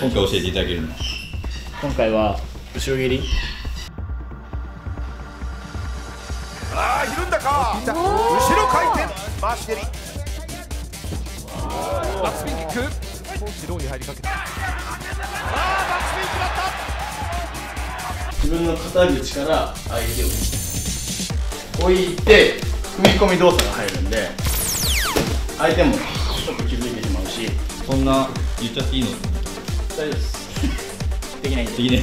今回教えていただけるのは、今回は後ろ蹴り。ああ、ひるんだか。後ろ回転回し蹴り。バックスピンキック。少しローに入りかけた。ああ、バックスピン決まった。自分の肩口から相手を置いて踏み込み動作が入るんで、相手もちょっと気づいてしまうし。そんな言っちゃっていいの？大丈夫です。できないんで。できね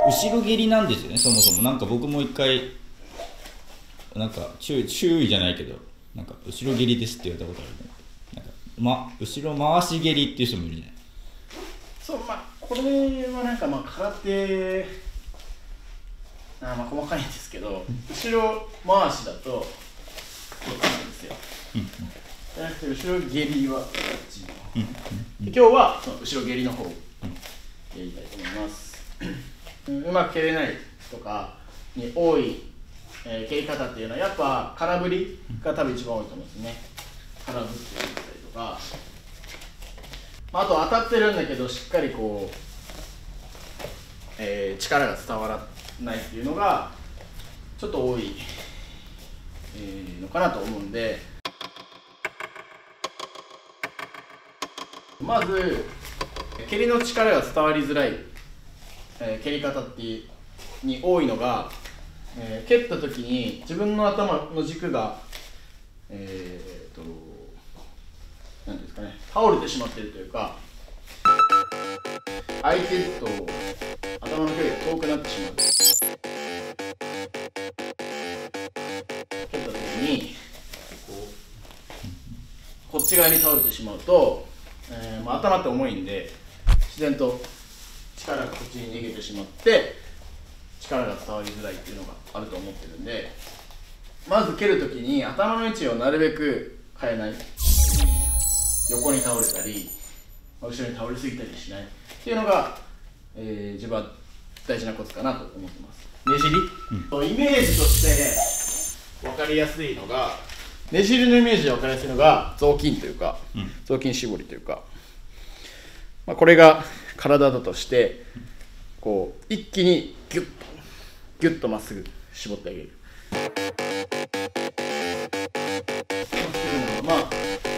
後ろ蹴りなんですよね、そもそも。なんか僕も一回なんか注意じゃないけど、なんか後ろ蹴りですって言われたことあるね。なんか、後ろ回し蹴りっていう人もいるじゃない。そう、これはなんか空手、細かいんですけど、後ろ回しだとこうなんですよ。じゃなくて後ろ蹴りはこっち。今日はその後ろ蹴りの方をやりたいと思います。うまく蹴れないとかに多い、蹴り方っていうのはやっぱ空振りが多分一番多いと思うんですね。空振ってみたりとか、あと当たってるんだけどしっかりこう、力が伝わらないっていうのがちょっと多い、のかなと思うんで、まず蹴りの力が伝わりづらい、蹴り方に多いのが、蹴った時に自分の頭の軸がなんていうんですかね、倒れてしまっているというか、相手と頭の距離が遠くなってしまう。蹴った時にこっち側に倒れてしまうと、頭って重いんで自然と力がこっちに逃げてしまって力が伝わりづらいっていうのがあると思ってるんで、まず蹴るときに頭の位置をなるべく変えない、横に倒れたり後ろに倒れすぎたりしないっていうのが、自分は大事なコツかなと思ってます。ねじり、イメージとして分かりやすいのが、ねじりのイメージで分かりやすいのが雑巾というか、雑巾絞りというか、これが体だとしてこう一気にギュッとまっすぐ絞ってあげる。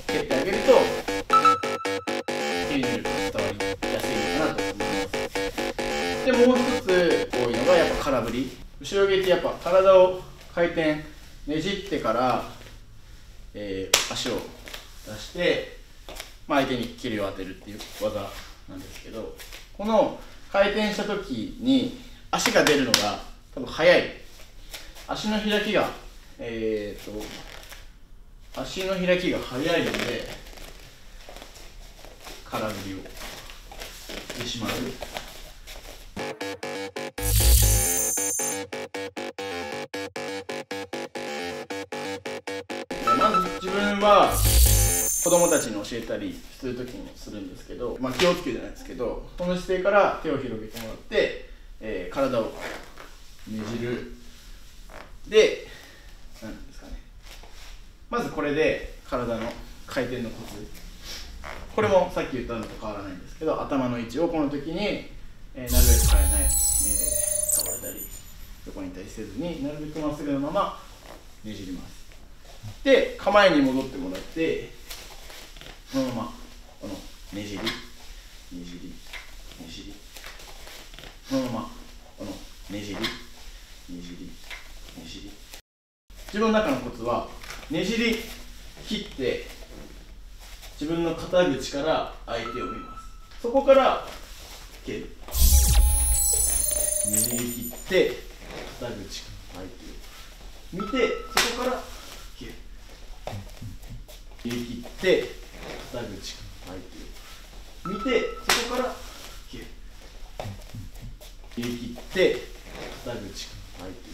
蹴ってあげると蹴りの力が伝わりやすいのかなと思います。でもう一つ多いのがやっぱ空振り。後ろ蹴りってやっぱ体を回転ねじってから、足を出して、相手に蹴りを当てるっていう技なんですけど、この回転した時に足が出るのが多分速い。足の開きが足の開きが速いので空振りをしてしまう。まず自分は子供たちに教えたりするときもするんですけど、気をつけじゃないですけど、この姿勢から手を広げてもらって、体をねじる。で、なんですかね、まずこれで体の回転のコツ、これもさっき言ったのと変わらないんですけど、頭の位置をこの時に、なるべく変えない、倒れたり横に対しせずになるべくまっすぐのままねじります。で、構えに戻ってもらって、このままこのねじりねじりねじり、このままこのねじりねじりねじり。自分の中のコツはねじり切って自分の肩口から相手を見ます。そこから蹴る。ねじり切って肩口から相手を見て、そこから蹴る。ねじり切って肩口から相手を見て、そこから蹴る。ねじり切って肩口から相手を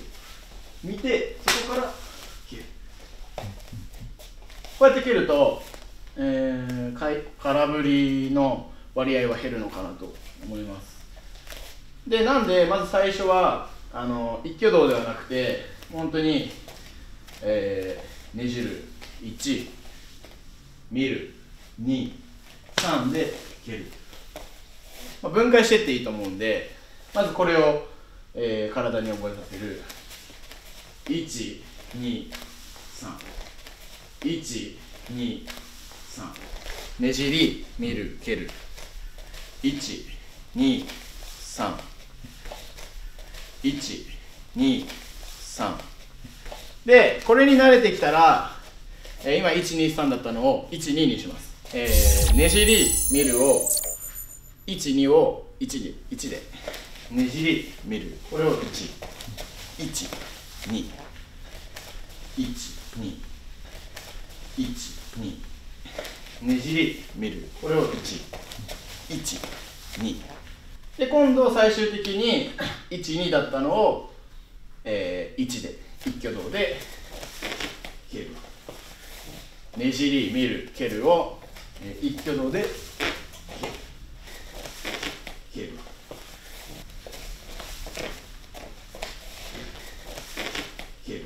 見て、そこから蹴る。こうやって蹴ると、空振りの割合は減るのかなと思います。で、なんでまず最初は一挙動ではなくて本当に、ねじる1、見る、2、3で蹴る。分解してっていいと思うんで、まずこれを、体に覚えさせる。1、2、3。1、2、3。ねじり、見る、蹴る。1、2、3。1、2、3。で、これに慣れてきたら、今1、2、3だったのを1、2にします。ねじり、見るを1、2を1で。ねじり、見る。これを1、1、2、1、2、1、2。ねじり、見る。これを1、1、2。で、今度最終的に1、2だったのを、1で、一挙動で蹴る。ねじり、見る、蹴るを、一挙動で蹴る。蹴る。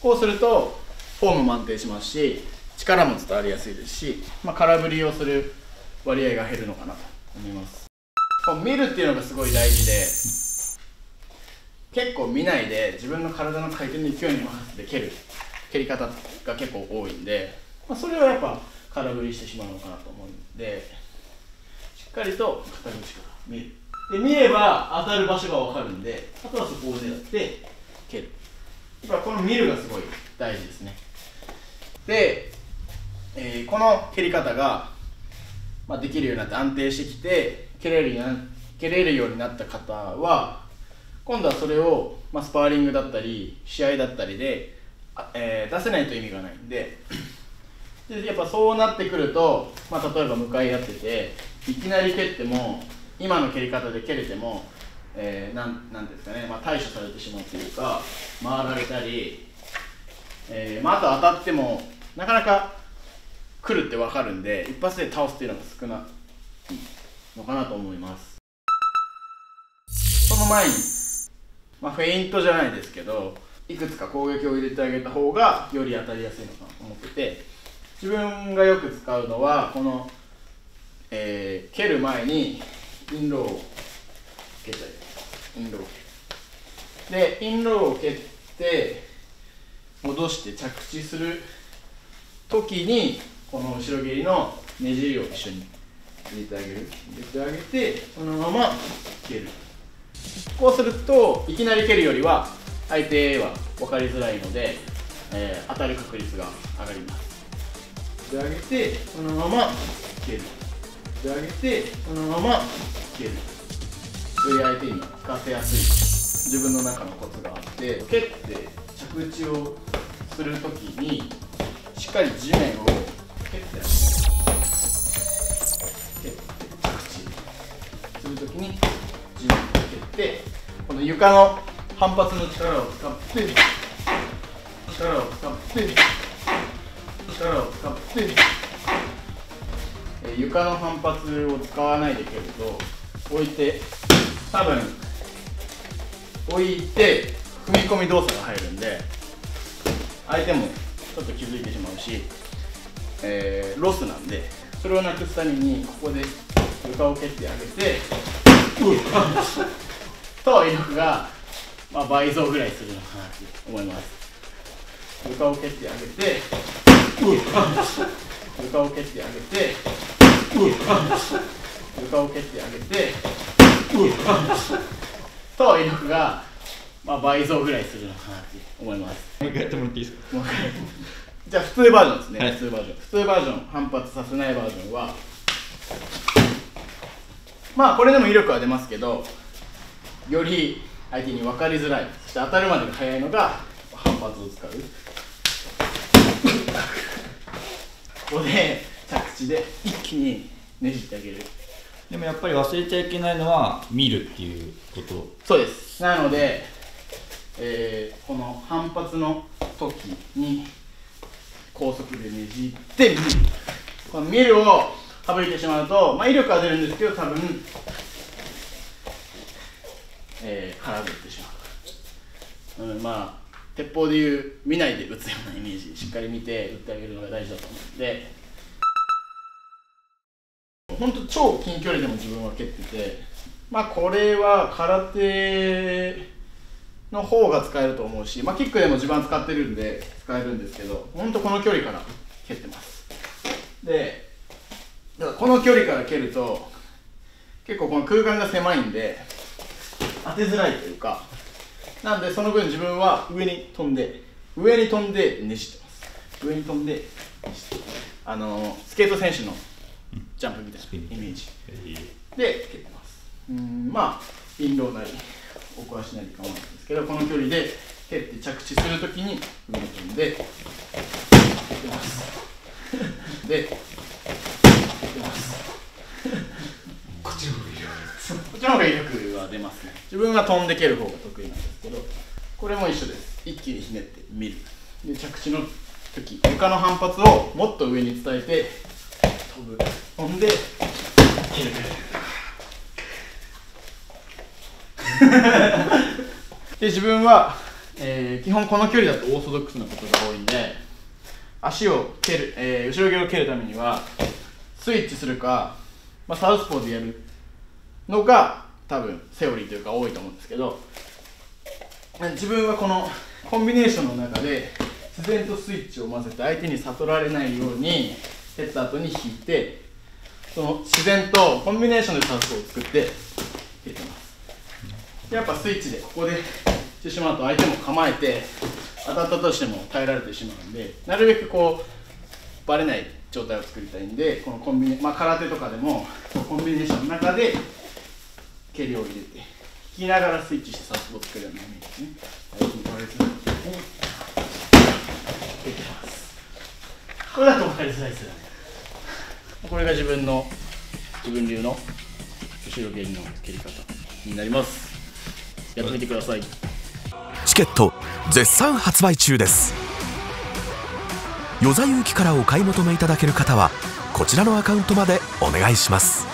こうするとフォームも安定しますし、力も伝わりやすいですし、空振りをする割合が減るのかなと思います。見るっていうのがすごい大事で、結構見ないで自分の体の回転の勢いに任せて蹴り方が結構多いんで、それはやっぱ空振りしてしまうのかなと思うんで、しっかりと肩口から見る。で、見れば当たる場所が分かるんで、あとはそこを狙って蹴る。やっぱこの見るがすごい大事ですね。で、この蹴り方が、できるようになって安定してきて蹴れるようになった方は、今度はそれを、スパーリングだったり試合だったりで、出せないと意味がないんで、やっぱそうなってくると、例えば向かい合ってていきなり蹴っても、今の蹴り方で蹴れても、なんですかね、対処されてしまうというか、回られたり、あと当たってもなかなか来るって分かるんで、一発で倒すっていうのが少ないのかなと思います。その前に、フェイントじゃないですけど、いくつか攻撃を入れてあげた方がより当たりやすいのかなと思ってて、自分がよく使うのはこの、蹴る前にインローを蹴ったり、インローでインローを蹴って戻して着地する時に、この後ろ蹴りのねじりを一緒に入れてあげて、そのまま蹴る。こうするといきなり蹴るよりは相手は分かりづらいので、当たる確率が上がります。で上げてそのまま蹴る。で上げてそのまま蹴る。より相手に効かせやすい自分の中のコツがあって、蹴って着地をするときにしっかり地面を蹴ってあげる。蹴って着地するときに地面を蹴って、この床の反発の力を使って床の反発を使わないで蹴ると、置いて踏み込み動作が入るんで、相手もちょっと気づいてしまうし、ロスなんで、それをなくすためにここで床を蹴ってあげてと威力が、倍増ぐらいするのかなと思います。床を蹴ってあげて床を蹴ってあげて床を蹴ってあげてと威力が、倍増ぐらいするのかなと思います。もう一回やってもらっていいですか？じゃあ普通バージョンですね、はい、普通バージョン、反発させないバージョンは、これでも威力は出ますけど、より相手に分かりづらい、そして当たるまでが早いのが反発を使う。ここで着地で一気にねじってあげる。でもやっぱり忘れちゃいけないのは見るっていうこと。そうです。なので、この反発の時に高速でねじって見る。この見るを省いてしまうと、威力は出るんですけど、多分、空振ってしまう。鉄砲でいう見ないで打つようなイメージしっかり見て打ってあげるのが大事だと思うので、本当超近距離でも自分は蹴ってて、これは空手の方が使えると思うし、キックでも自分は使ってるんで使えるんですけど、本当この距離から蹴ってます。で、だからこの距離から蹴ると結構この空間が狭いんで当てづらいというか、なんでその分自分は上に飛んでねじってます。上に飛んでねじって、スケート選手のジャンプみたいなイメージで蹴ってます。インローなり奥足なり構わないんですけど、この距離で蹴って着地するときに上に飛んで蹴ってますで蹴ってますこっちの方が威力は出ますね。自分は飛んで蹴る方が得意なんですけど、これも一緒です。一気にひねって見る。で着地の時、床の反発をもっと上に伝えて飛んで蹴るで自分は、基本この距離だとオーソドックスなことが多いんで、足を蹴る、後ろ蹴りを蹴るためにはスイッチするか、サウスポーでやるのが多分セオリーというか多いと思うんですけど、自分はこのコンビネーションの中で自然とスイッチを混ぜて相手に悟られないように蹴った後に引いて、その自然とコンビネーションでサウスポーを作って蹴ってます。やっぱスイッチでここでしてしまうと相手も構えて当たったとしても耐えられてしまうんで、なるべくバレない状態を作りたいんで、このコンビネ空手とかでもコンビネーションの中で蹴りを入れて引きながらスイッチしてサウスポーを作るようなイメージですね。相手に取られづらいように蹴ってます。これだと分かりづらいですよね。これが自分流の後ろ蹴りの蹴り方になります。やってみてください。チケット絶賛発売中です。与座有機からお買い求めいただける方はこちらのアカウントまでお願いします。